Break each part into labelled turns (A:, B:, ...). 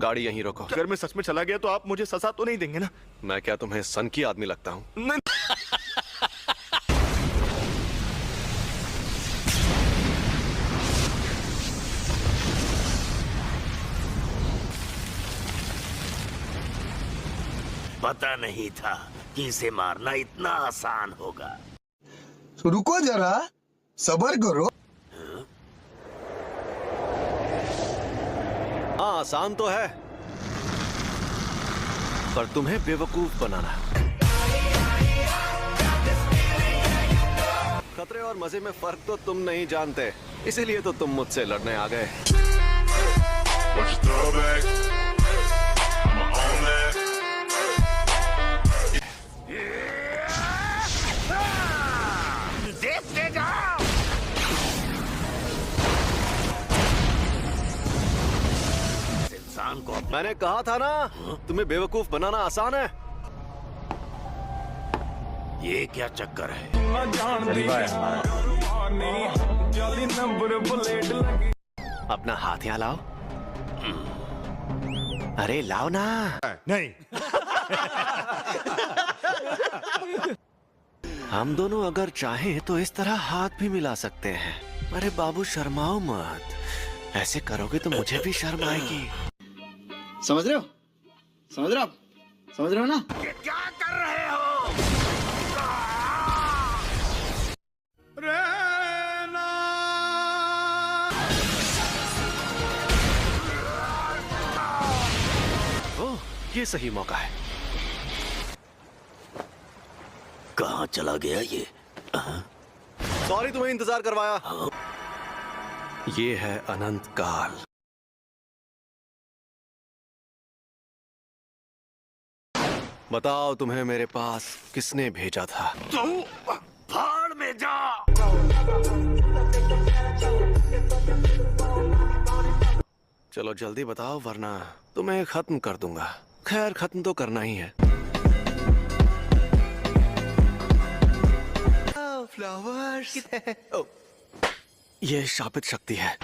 A: गाड़ी यहीं रोको।
B: अगर मैं सच में चला गया तो आप मुझे सजा तो नहीं देंगे ना?
A: मैं क्या तुम्हें सन की आदमी लगता हूँ?
B: नहीं।
C: पता नहीं था कि इसे मारना इतना आसान होगा।
D: रुको जरा, सब्र करो।
A: हाँ, आसान तो है, पर तुम्हें बेवकूफ बनाना। खतरे और मजे में फर्क तो तुम नहीं जानते, इसीलिए तो तुम मुझसे लड़ने आ गए।
C: देखते जाओ। इंसान को
A: मैंने कहा था ना, तुम्हें बेवकूफ बनाना आसान है।
C: ये क्या चक्कर है?
A: अपना हाथ यहाँ लाओ। अरे लाओ ना।
B: नहीं।
A: हम दोनों अगर चाहें तो इस तरह हाथ भी मिला सकते हैं। अरे बाबू शर्माओ मत, ऐसे करोगे तो मुझे भी शर्म आएगी।
E: समझ रहे हो? समझ रहे हो आप? समझ रहे हो ना?
C: ये क्या कर रहे हो?
A: ओह, ये सही मौका है।
C: कहाँ चला गया ये?
A: सॉरी तुम्हें इंतजार करवाया। ये है अनंत काल। बताओ तुम्हें मेरे पास किसने भेजा था?
C: तू भाड़ में जा।
A: चलो जल्दी बताओ वरना तुम्हें खत्म कर दूंगा। खैर खत्म तो करना ही है। फ्लावर्स। ये शापित शक्ति है।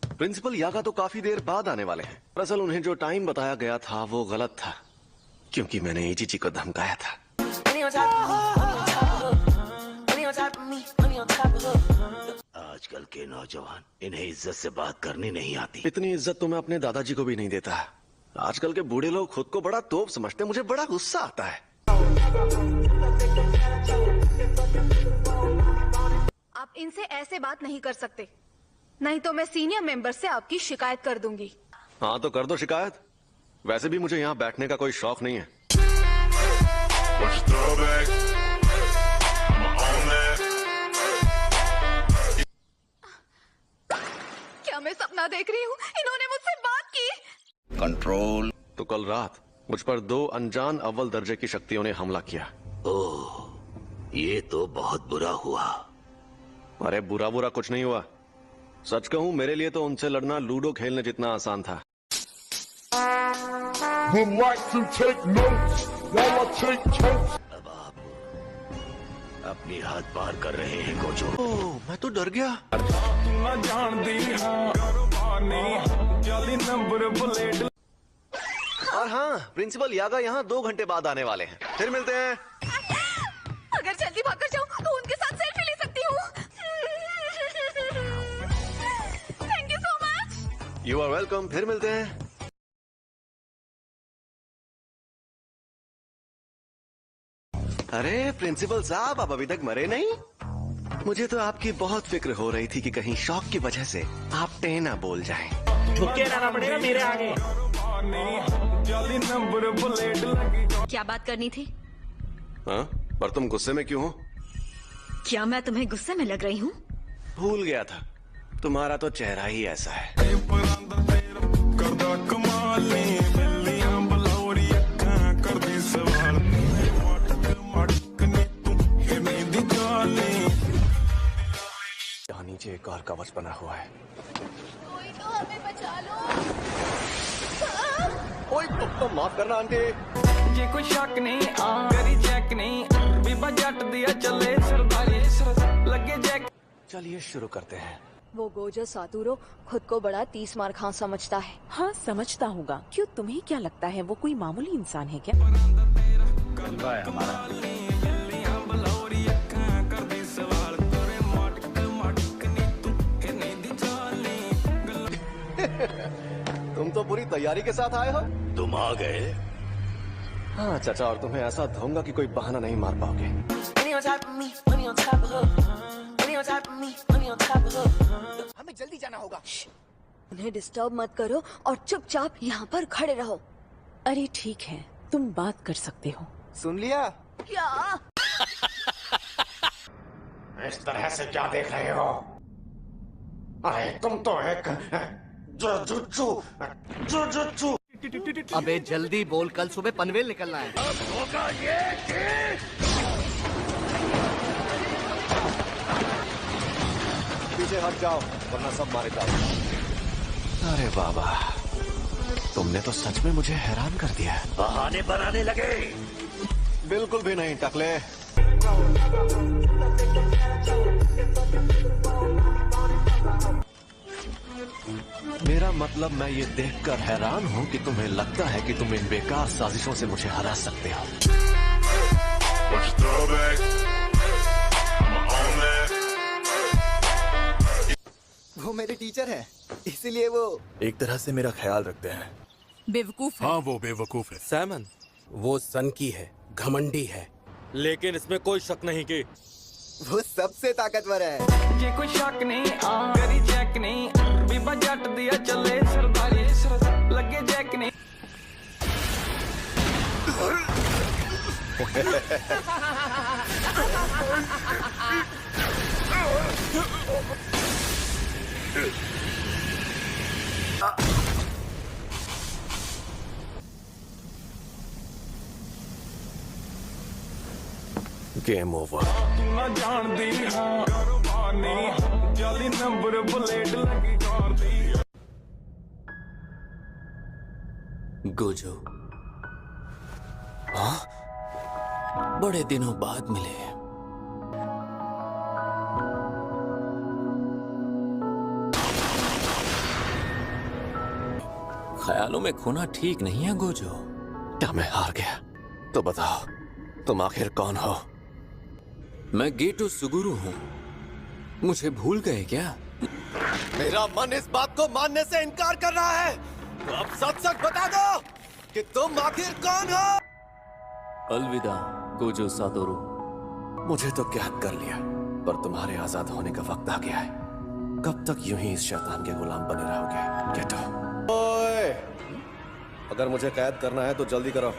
A: प्रिंसिपल यागा तो काफी देर बाद आने वाले हैं। दरअसल उन्हें जो टाइम बताया गया था वो गलत था, क्योंकि मैंने एजीजी को धमकाया था।
C: आजकल के नौजवान, इन्हें इज्जत से बात करनी नहीं आती।
A: इतनी इज्जत तो मैं अपने दादाजी को भी नहीं देता। आजकल के बूढ़े लोग खुद को बड़ा तोप समझते, मुझे बड़ा गुस्सा आता है।
F: आप इनसे ऐसे बात नहीं कर सकते, नहीं तो मैं सीनियर मेंबर से आपकी शिकायत कर दूंगी।
A: हाँ तो कर दो शिकायत। वैसे भी मुझे यहाँ बैठने का कोई शौक नहीं है।
F: क्या मैं सपना देख रही हूँ? इन्होंने मुझसे बात की।
D: कंट्रोल।
A: तो कल रात मुझ पर 2 अनजान अव्वल दर्जे की शक्तियों ने हमला किया।
C: ओह, ये तो बहुत बुरा हुआ।
A: अरे बुरा बुरा कुछ नहीं हुआ। सच कहूँ मेरे लिए तो उनसे लड़ना लूडो खेलने जितना आसान था।
C: अब आप अपनी हाथ पार कर रहे हैं कोचो।
A: ओह, मैं तो डर गया। और हाँ, प्रिंसिपल यागा यहाँ 2 घंटे बाद आने वाले हैं। फिर मिलते हैं।
F: अगर जल्दी भाग जाऊँ तो उनके साथ सेल्फी ले सकती हूँ। Thank you so much.
A: You are welcome. फिर मिलते हैं। अरे प्रिंसिपल साहब, आप अभी तक मरे नहीं? मुझे तो आपकी बहुत फिक्र हो रही थी कि कहीं शौक की वजह से आप टेना बोल जाएं।
G: झुके रहना पड़ेगा मेरे आगे।
F: क्या बात करनी थी?
A: हाँ, पर तुम गुस्से में क्यों हो?
F: क्या मैं तुम्हें गुस्से में लग रही हूँ?
A: भूल गया था, तुम्हारा तो चेहरा ही ऐसा है। यहाँ नीचे एक और कवच बना हुआ है।
F: कोई तो हमें बचा लो।
A: ओए, तो माफ करना आंटी।
G: ये कोई शक नहीं, करी चेक नहीं, बीबा जट दिया चले सरदारी लगे जैक।
A: चलिए शुरू करते हैं।
H: वो गोजो सातुरो खुद को बड़ा 30 मार खां समझता है।
I: हाँ समझता होगा। क्यों, तुम्हें क्या लगता है वो कोई मामूली इंसान है क्या?
C: जलवा है हमारा।
A: तुम तो पूरी तैयारी के साथ आए हो।
C: तुम आ गए।
A: हाँ चाचा, और तुम्हें ऐसा धोऊंगा कि कोई बहाना नहीं मार पाओगे।
D: हमें जल्दी जाना होगा।
H: उन्हें डिस्टर्ब मत करो और चुपचाप यहाँ पर खड़े रहो।
I: अरे ठीक है, तुम बात कर सकते हो।
D: सुन लिया?
H: क्या?
C: इस तरह से क्या देख रहे हो? अरे तुम तो एक जुजुत्सु।
E: अबे जल्दी बोल, कल सुबह पनवेल निकलना है।
C: होगा ये कि
A: पीछे हट जाओ वरना सब मारे जाओ। अरे बाबा, तुमने तो सच में मुझे हैरान कर दिया।
C: बहाने बनाने लगे।
A: बिल्कुल भी नहीं टकले। मेरा मतलब मैं ये देखकर हैरान हूँ कि तुम्हें लगता है कि तुम इन बेकार साजिशों से मुझे हरा सकते हो।
E: वो मेरे टीचर है, इसीलिए वो
B: एक तरह से मेरा ख्याल रखते हैं।
I: बेवकूफ है।
B: हाँ वो बेवकूफ है।
J: सैमन वो सन की है, घमंडी है, लेकिन इसमें कोई शक नहीं कि
E: वो सबसे ताकतवर है।
G: जे कोई शक नहीं करी चेक नहीं, बीबा जट दिया चले सरदारी लगे जैक नहीं।
A: Game over.
G: ना जान दी हाँ कारोबार नहीं, जाली नंबर प्लेट लगी कार दी।
J: गोजो, हाँ बड़े दिनों बाद मिले। ख्यालों में खोना ठीक नहीं है गोजो।
A: क्या मैं हार गया? तो बताओ तुम आखिर कौन हो?
J: मैं गेटो सुगुरु हूँ, मुझे भूल गए क्या?
A: मेरा मन इस बात को मानने से इनकार कर रहा है, तो अब सच सच बता दो कि तुम आखिर कौन हो?
J: अलविदा गोजो सातोरू।
A: मुझे तो कैद कर लिया, पर तुम्हारे आजाद होने का वक्त आ गया है। कब तक यूं ही इस शैतान के गुलाम बने रहोगे? गेटो। ओए, अगर मुझे कैद करना है तो जल्दी करो।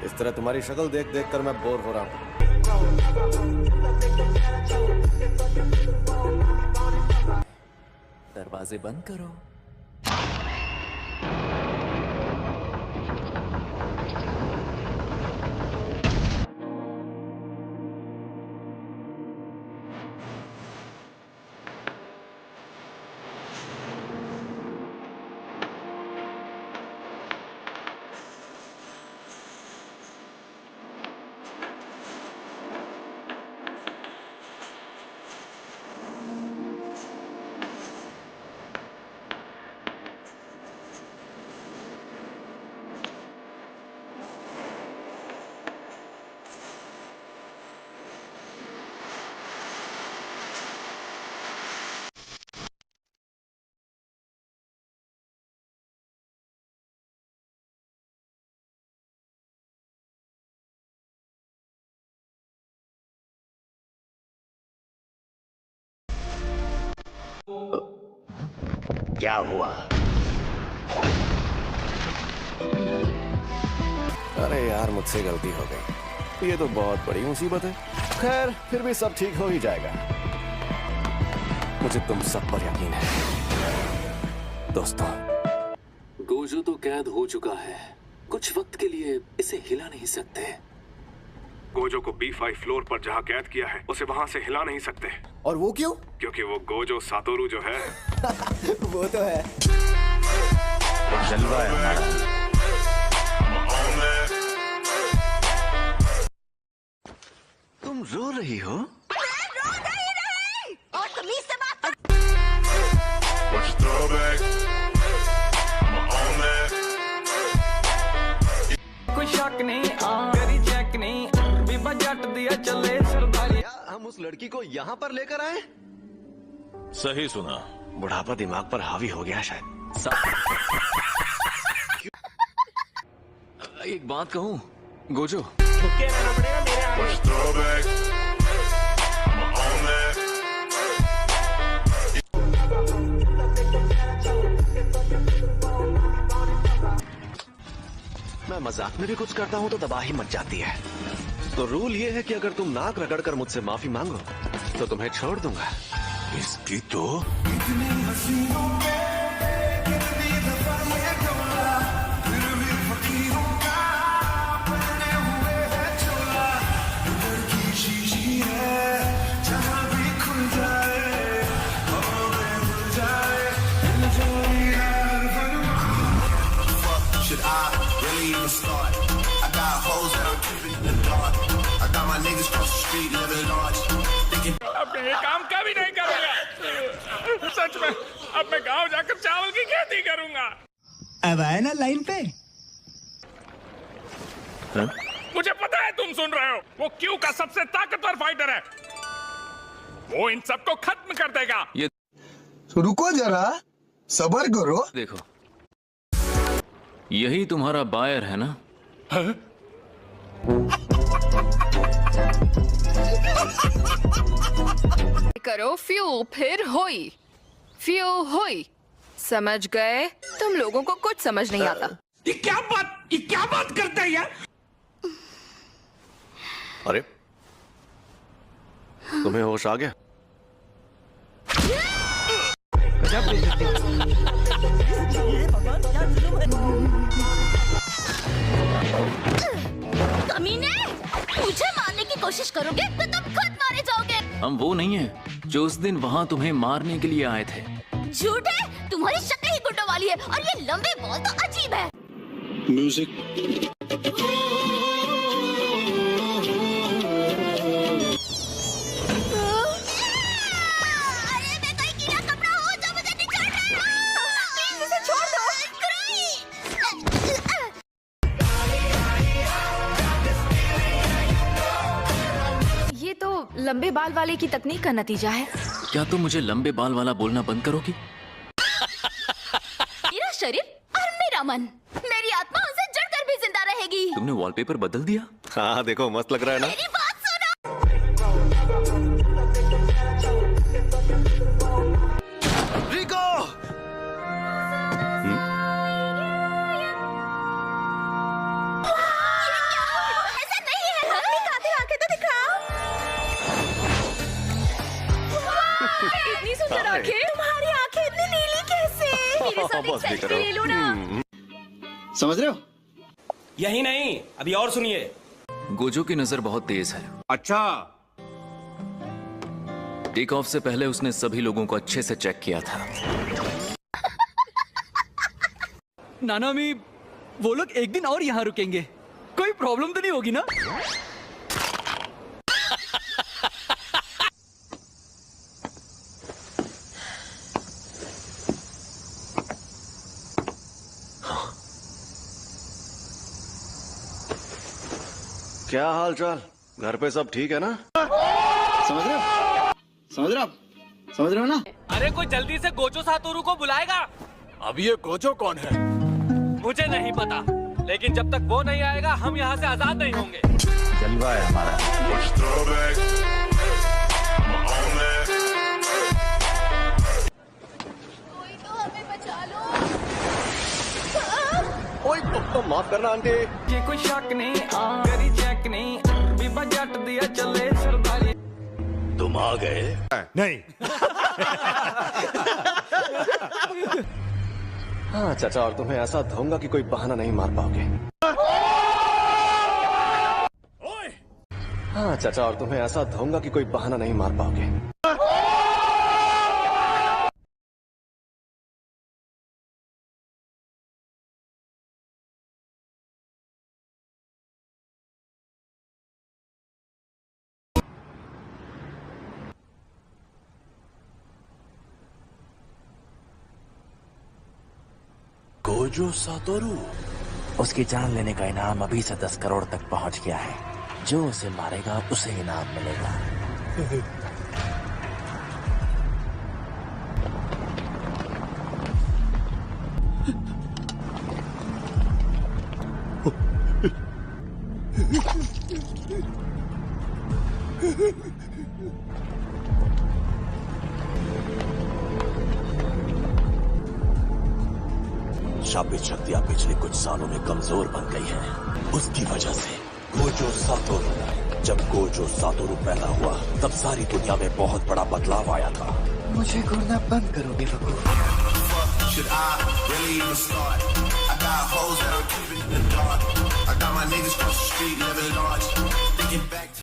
A: इस तरह तुम्हारी शक्ल देख देख कर मैं बोर हो रहा हूँ।
J: दरवाजे बंद करो।
C: क्या हुआ?
A: अरे यार, मुझसे गलती हो गई। ये तो बहुत बड़ी मुसीबत है। खैर, फिर भी सब ठीक हो ही जाएगा। मुझे तुम सब पर यकीन है दोस्तों।
J: गोजो तो कैद हो चुका है, कुछ वक्त के लिए इसे हिला नहीं सकते।
B: गोजो को B5 फ्लोर पर जहाँ कैद किया है उसे वहाँ से हिला नहीं सकते।
E: और वो क्यों?
B: क्योंकि वो गोजो सातोरू जो है
E: वो तो है।
C: जलवा है हमारा।
A: तुम रो रही हो?
H: मैं रो रही नहीं, और तुम से बात कर।
G: चले सरदारी।
A: हम उस लड़की को यहाँ पर लेकर आए?
C: सही सुना।
A: बुढ़ापा दिमाग पर हावी हो गया शायद।
J: एक बात कहूँ गोजो,
A: मैं मजाक में भी कुछ करता हूँ तो तबाही मच जाती है। तो रूल ये है कि अगर तुम नाक रगड़कर मुझसे माफी मांगो तो तुम्हें छोड़ दूंगा।
C: इसकी तो
B: अब ये काम कभी नहीं करूंगा। सच में अब मैं गांव जाकर चावल की खेती करूंगा।
E: अब आए ना लाइन पे।
B: मुझे पता है तुम सुन रहे हो। वो क्यू का सबसे ताकतवर फाइटर है। वो इन सबको खत्म कर देगा।
J: ये
E: रुको जरा, सब्र करो।
J: देखो, यही तुम्हारा बायर है ना?
F: करो फ्यू फिर होई, फ्यू होई। समझ गए? तुम लोगों को कुछ समझ नहीं आता।
B: ये क्या बात करते हैं यार?
A: अरे तुम्हें होश आ गया?
H: कमीने, मुझे मारने की कोशिश करोगे तो तुम खुद मारे जाओगे।
J: हम वो नहीं है जो उस दिन वहाँ तुम्हें मारने के लिए आए थे।
H: झूठ है, तुम्हारी शक्ल ही गुंडों वाली है और ये लंबे बॉल तो अजीब है।
E: म्यूजिक।
H: अरे मैं कोई गीला कपड़ा हूँ जो मुझे निकाल रहा है। प्लीज इसे छोड़ दो।
F: ये तो लंबे बाल वाले की तकनीक का नतीजा है।
J: क्या तुम मुझे लंबे बाल वाला बोलना बंद करोगी?
H: मेरा शरीर और मेरा मन, मेरी आत्मा उनसे जुड़कर भी जिंदा रहेगी।
J: तुमने वॉलपेपर बदल दिया?
A: हाँ देखो मस्त लग रहा है ना?
H: मेरी बात सुनो।
A: रिको!
H: ऐसा नहीं है। अपनी कातिल आंखें तो दिखाओ।
F: इतनी सुंदर आंखें, तुम्हारी आंखें इतनी नीली कैसे? मेरे साथ एक
A: बस भी
F: सेल्फी
A: करो।
F: ले लो ना।
E: समझ रहे हो?
D: यही नहीं, अभी और सुनिए।
J: गोजो की नजर बहुत तेज है।
B: अच्छा,
J: टेक ऑफ से पहले उसने सभी लोगों को अच्छे से चेक किया था।
G: नानामी, वो लोग एक दिन और यहाँ रुकेंगे। कोई प्रॉब्लम तो नहीं होगी ना?
A: क्या हाल चाल? घर पे सब ठीक है ना?
E: समझ रहे हो? समझ रहे हो आप? समझ रहे हो ना?
G: अरे कोई जल्दी से गोजो सातोरू को बुलाएगा।
B: अब ये गोजो कौन है?
G: मुझे नहीं पता, लेकिन जब तक वो नहीं आएगा हम यहाँ से आजाद नहीं होंगे।
C: जलवा है हमारा।
H: कोई तो हमें बचा लो।
A: ओए तो माफ करना आंटी।
G: ये कोई शक नहीं, करी चेक नहीं, बीबा जट दिया चले सरदारी।
C: तुम आ गए?
B: नहीं।
A: हाँ चाचा, और तुम्हें ऐसा धोऊंगा कि कोई बहाना नहीं मार पाओगे। हाँ चाचा, और तुम्हें ऐसा धोऊंगा कि कोई बहाना नहीं मार पाओगे।
C: गोजो सातोरू,
D: उसकी जान लेने का इनाम अभी से 10 करोड़ तक पहुंच गया है।
C: जो उसे मारेगा उसे इनाम मिलेगा। शापित शक्तियां पिछले कुछ सालों में कमजोर बन गई हैं। उसकी वजह से गोजो सातोरु, जब गोजो सातोरु पैदा हुआ तब सारी दुनिया में बहुत बड़ा बदलाव आया था।
E: मुझे घूरना बंद करोगे बकू?
K: Should I really even start? I got hoes that I'm keeping in the dark. I got my niggas cross the street living large. Thinking back to